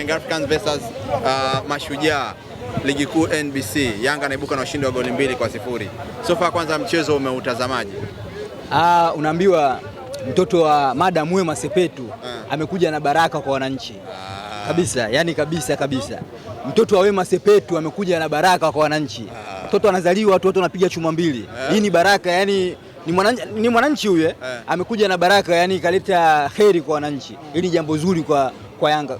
Young Africans versus Mashujaa ligi kuu NBC. Yanga anaibuka na ushindi wa goli 2-0. So far kwanza mchezo umeutazamaje? Unaambiwa mtoto wa Madam Wema Sepetu amekuja na baraka kwa wananchi. Kabisa, yani kabisa. Mtoto wa Wema Sepetu amekuja na baraka kwa wananchi. Mtoto anazaliwa watu wanapiga chuma mbili. Hii ni baraka, yani ni mwananchi huyu amekuja na baraka, yani kaleta kheri kwa wananchi. Hili jambo zuri kwa Yanga.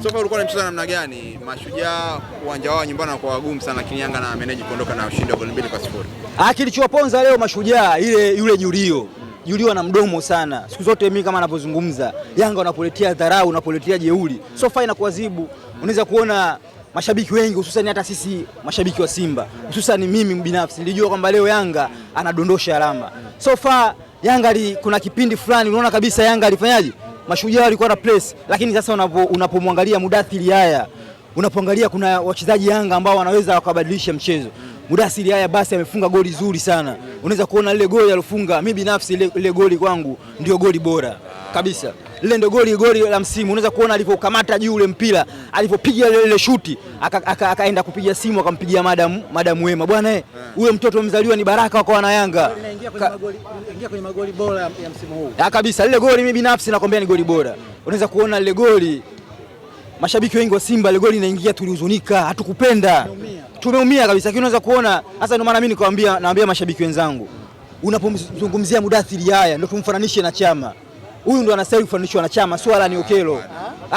So far ulikuwa unamcheza namna gani? Mashujaa uwanja wao nyumbani kwa wagumu sana, lakini Yanga na manage kuondoka na ushindi wa goli 2-0. Kilichowaponza leo Mashujaa yule Julio na mdomo sana. Siku zote mimi kama anapozungumza Yanga wanapoletea dharau, unapoletea jeuri, so far inakuadhibu. Unaweza kuona mashabiki wengi, hususan hata sisi mashabiki wa Simba, hususan mimi binafsi nilijua kwamba leo Yanga anadondosha alama. So far Yanga kuna kipindi fulani unaona kabisa Yanga alifanyaje? Mashujaa walikuwa na press, lakini sasa unapomwangalia Mudathiri haya, unapoangalia kuna wachezaji Yanga ambao wanaweza wakabadilisha mchezo. Mudathiri haya basi amefunga goli zuri sana. Unaweza kuona ile goli alifunga, mimi binafsi ile goli kwangu ndio goli bora kabisa. Ile ndio goli la msimu. Unaweza kuona alipokamata juu ule mpira, alipopiga ile shuti, akaenda kupiga simu akampigia Madam Wema. Bwana huyo mtoto mzaliwa ni baraka kwa wana Yanga. Inaingia kwenye magoli bora ya msimu huu. Kabisa, ile goli mimi binafsi nakwambia ni goli bora. Unaweza kuona ile goli, mashabiki wengi wa Simba ile goli inaingia tulihuzunika, hatukupenda. Tumeumia kabisa. Lakini unaweza kuona sasa, ndio maana mimi naambia mashabiki wenzangu, unapomzungumzia Mudathiri haya ndio tumfananishe na Chama. Huyu ndo anastahili kufananishwa na Chama, swala ni Okelo.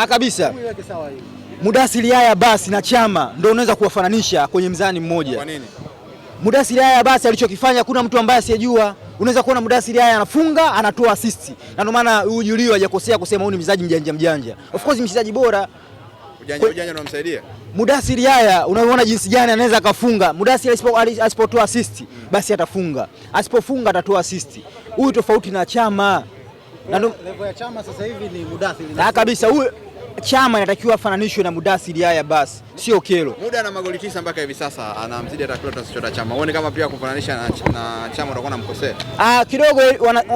Kabisa. Mudathiri haya basi na Chama ndio unaweza kuwafananisha kwenye mzani mmoja. Kwa nini? Mudathiri haya basi alichokifanya kuna mtu ambaye asiyejua. Unaweza kuona Mudathiri haya anafunga, anatoa assist. Na ndio maana huyu Julio hajakosea kusema huyu ni mchezaji mjanja. Of course mchezaji bora. Ujanja unamsaidia. Mudathiri haya unaona jinsi gani anaweza akafunga. Mudathiri asipotoa assist basi atafunga. Asipofunga atatoa assist. Huyu tofauti na Chama. Level ya Chama sasa hivi ni Mudathiri. Kabisa, huyu Chama inatakiwa afananishwe na Mudathiri haya basi, sio Okelo. Muda na magoli 9 mpaka hivi sasa anamzidi hata Clatous Chota Chama. Uone kama pia kufananisha na Chama utakuwa unamkosea. Kidogo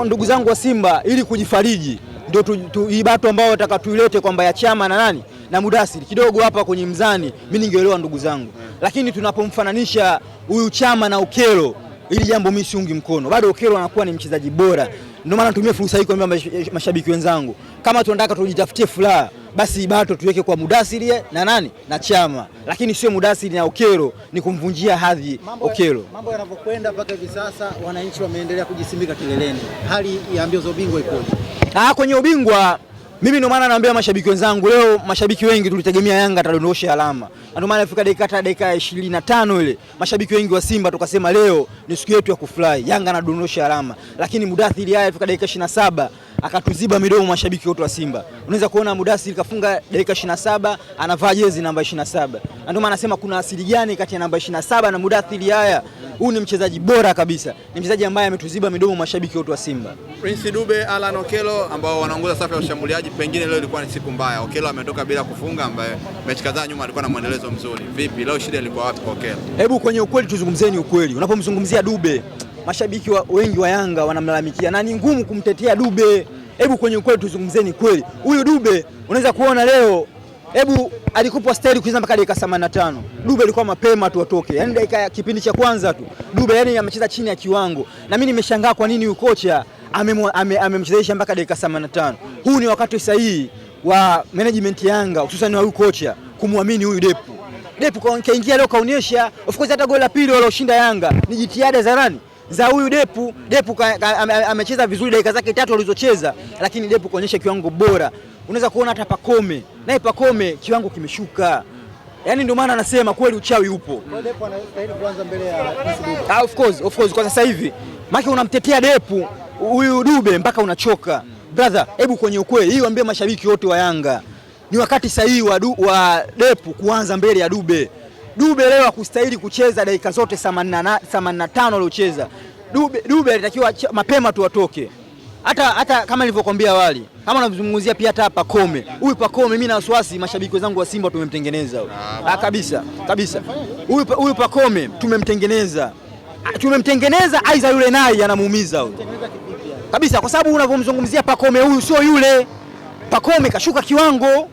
ndugu zangu wa Simba, ili kujifariji ndio ibatu ambao nataka tuilete kwamba ya Chama na nani na Mudathiri. Kidogo hapa kwenye mzani mimi ningeelewa ndugu zangu. Lakini tunapomfananisha huyu Chama na Okelo, ili jambo mimi siungi mkono. Bado Okelo anakuwa ni mchezaji bora. Ndio maana natumia fursa hii kuambia mashabiki wenzangu, kama tunataka tujitafutie furaha, basi bato tuweke kwa Mudathiri na nani na Chama, lakini sio Mudathiri na Okelo, ni kumvunjia hadhi Okelo. Mambo yanavyokwenda mpaka hivi sasa, wananchi wameendelea kujisimika kileleni. Hali ya mbio za ubingwa ikoje? Kwenye ubingwa mimi ndio maana naambia mashabiki wenzangu, leo mashabiki wengi tulitegemea Yanga atadondosha alama. Ndio maana ifika dakika 25 ile mashabiki wengi wa Simba tukasema leo ni siku yetu ya kufurahi, Yanga anadondosha alama. Lakini Mudathiri haya ifika dakika 27 akatuziba midomo mashabiki wote wa Simba. Unaweza kuona Mudathiri kafunga dakika 27 anavaa jezi namba 27. Ndio maana nasema kuna asili gani kati ya namba 27 na Mudathiri haya? Huyu ni mchezaji bora kabisa. Ni mchezaji ambaye ametuziba midomo mashabiki wote wa Simba. Prince Dube, Alan Okelo ambao wanaongoza safu ya ushambuliaji, pengine leo ilikuwa ni siku mbaya. Okelo ametoka bila kufunga, ambaye mechi kadhaa nyuma alikuwa na muendelezo mzuri. Vipi leo shida ilikuwa wapi kwa Okelo? Hebu kwenye ukweli tuzungumzeni ukweli. Unapomzungumzia Dube, mashabiki wengi wa Yanga wanamlalamikia na ni ngumu kumtetea Dube. Hebu kwenye ukweli tuzungumzeni kweli. Huyu Dube unaweza kuona leo, hebu alikupa staili kuanza mpaka dakika 85. Dube alikuwa mapema tu atoke. Yaani dakika kipindi cha kwanza tu. Dube yani amecheza chini ya kiwango. Na mimi nimeshangaa kwa nini huyu kocha amemchezesha mpaka dakika 85. Huu ni wakati sahihi wa management ya Yanga, hususan wa huyu kocha kumwamini huyu Depu. Depu kaingia leo kaonyesha, of course hata goli la pili walioshinda Yanga ni jitihada za nani? Za huyu Depu. Depu amecheza vizuri dakika zake 3 alizocheza, lakini Depu kaonyesha kiwango bora. Unaweza kuona hata Pacome, naye Pacome kiwango kimeshuka. Yaani ndio maana anasema kweli uchawi upo. Kwa Depu anastahili kuanza mbele ya Dube. Of course kwa sasa hivi. Maki unamtetea Depu, huyu Dube mpaka unachoka. Brother, hebu kwenye ukweli, hii waambie mashabiki wote wa Yanga. Ni wakati sahihi wa Depu kuanza mbele ya Dube. Dube leo hakustahili kucheza dakika zote 85 aliocheza. Dube alitakiwa mapema tu atoke. Hata kama nilivyokuambia awali, kama unazungumzia pia hata Pacome. Huyu Pacome mimi na wasiwasi mashabiki wenzangu wa Simba tumemtengeneza huyu. Kabisa. Huyu Pacome tumemtengeneza. Aiza yule naye anamuumiza huyu. Kabisa, kwa sababu unavyomzungumzia Pacome huyu sio yule. Pacome kashuka kiwango.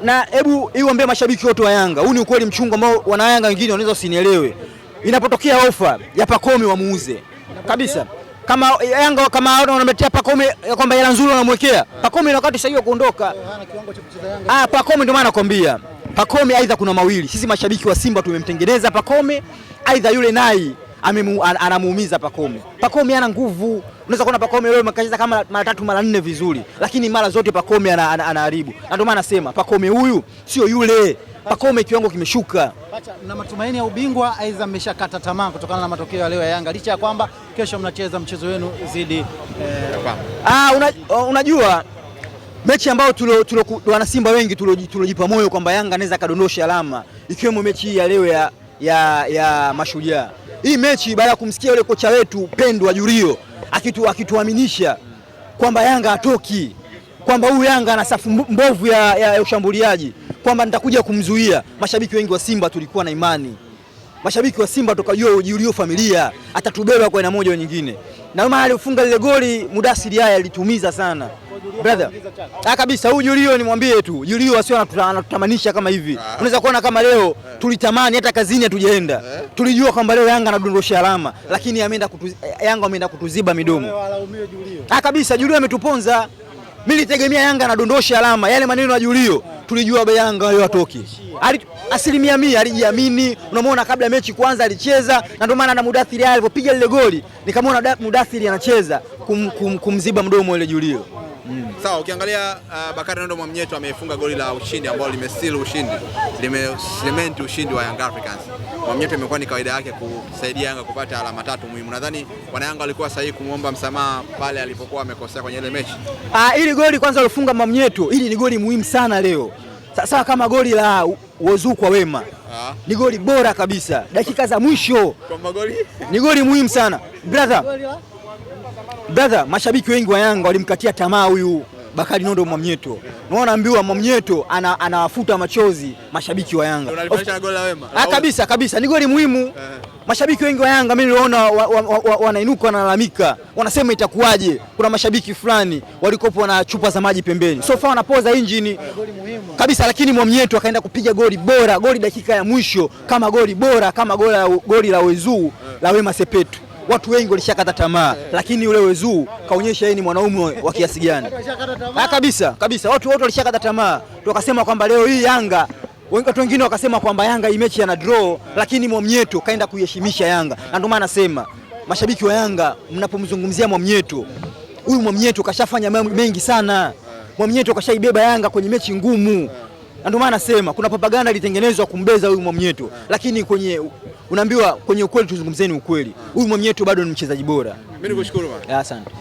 na hebu iwaambie mashabiki wote wa Yanga, huu ni ukweli mchungu ambao wana Yanga wengine wanaweza usinielewe. Inapotokea ofa ya Pacome wamuuze kabisa. Kama Yanga kama wanametea Pacome kwamba hela nzuri wanamwekea Pacome, na wakati sahihi kuondoka. Pacome ndio maana nakwambia Pacome, aidha kuna mawili. Sisi mashabiki wa Simba tumemtengeneza Pacome, aidha yule nai anamuumiza Pacome. Pacome hana nguvu. Unaweza kuona Pacome leo makacheza kama mara 3 mara 4 vizuri, lakini mara zote Pacome anaharibu. Na ndio maana nasema Pacome huyu sio yule. Pacome kiwango kimeshuka. Na matumaini ya ubingwa aidha mmeshakata tamaa kutokana na matokeo ya leo ya Yanga, licha ya kwamba kesho mnacheza mchezo wenu zidi unajua mechi ambayo wana Simba wengi tulojipa moyo kwamba Yanga anaweza kadondosha alama, ikiwemo mechi hii ya leo ya Mashujaa. Hii mechi baada ya kumsikia yule kocha wetu pendwa Julio akituaminisha kwamba Yanga hatoki, kwamba huyu Yanga ana safu mbovu ya ushambuliaji, kwamba nitakuja kumzuia. Mashabiki wengi wa Simba tulikuwa na imani. Mashabiki wa Simba tukajua Julio familia atatubeba kwa aina moja au nyingine. Na maana alifunga lile goli Mudathiri haya alitumiza sana. Brother. Kabisa huyu Julio nimwambie tu. Julio asio anatutamanisha kama hivi. Unaweza kuona kama leo tulitamani hata kazini hatujaenda. Tulijua kwamba leo Yanga anadondosha alama, lakini Yanga ameenda kutuziba midomo. Kabisa Julio ametuponza. Mimi nilitegemea Yanga anadondosha alama. Yale maneno ya Julio tulijua Yanga leo atoki. 100% alijiamini. Unamwona kabla mechi kwanza alicheza, na ndio maana na Mudathiri alipopiga lile goli nikamwona Mudathiri anacheza kumziba mdomo ile Julio. Sawa, ukiangalia Bakari Nondo Mwamnyeto amefunga goli la ushindi ambao limeseel ushindi, limecement ushindi wa Young Africans. Mwamnyeto imekuwa ni kawaida yake kusaidia Yanga kupata alama 3 muhimu. Nadhani wana Yanga walikuwa sahihi kumuomba msamaha pale alipokuwa amekosea kwenye ile mechi. Ili goli kwanza alifunga Mwamnyeto, hili ni goli muhimu sana leo. Sasa kama goli la Wozu kwa Wema. Ni goli bora kabisa. Dakika za mwisho. Kwa magoli? Ni goli muhimu sana. Brother, mashabiki wengi wa Yanga walimkatia tamaa huyu Bakari Nondo Mwamnyeto. Unaona ambiwa Mwamnyeto anawafuta machozi mashabiki wa Yanga. Unalipanisha goli la Wema? Kabisa, ni goli muhimu. Mashabiki wengi wa Yanga mimi niliona wanainuka wanalalamika. Wanasema itakuwaje? Kuna mashabiki fulani walikopo na chupa za maji pembeni. So far wanapoza injini. Kabisa, lakini Mwamnyeto akaenda kupiga goli bora, goli dakika ya mwisho, kama goli bora, kama goli la Wezu la Wema Sepetu. Watu wengi walishakata tamaa, lakini yule Wezu kaonyesha yeye ni mwanaume wa kiasi gani. Kabisa, watu wote walishakata tamaa. Tukasema kwamba leo hii Yanga, watu wengine wakasema kwamba Yanga hii mechi ana draw, lakini Mwamnyeto kaenda kuiheshimisha Yanga. Na ndio maana nasema mashabiki wa Yanga mnapomzungumzia Mwamnyeto, huyu Mwamnyeto kashafanya mengi sana. Mwamnyeto kashaibeba Yanga kwenye mechi ngumu. Na ndio maana nasema kuna propaganda ilitengenezwa kumbeza huyu Mwamnyeto, lakini unaambiwa kwenye ukweli tuzungumzeni ukweli. Huyu Mwamnyeto bado ni mchezaji bora. Mimi nikushukuru bwana. Asante.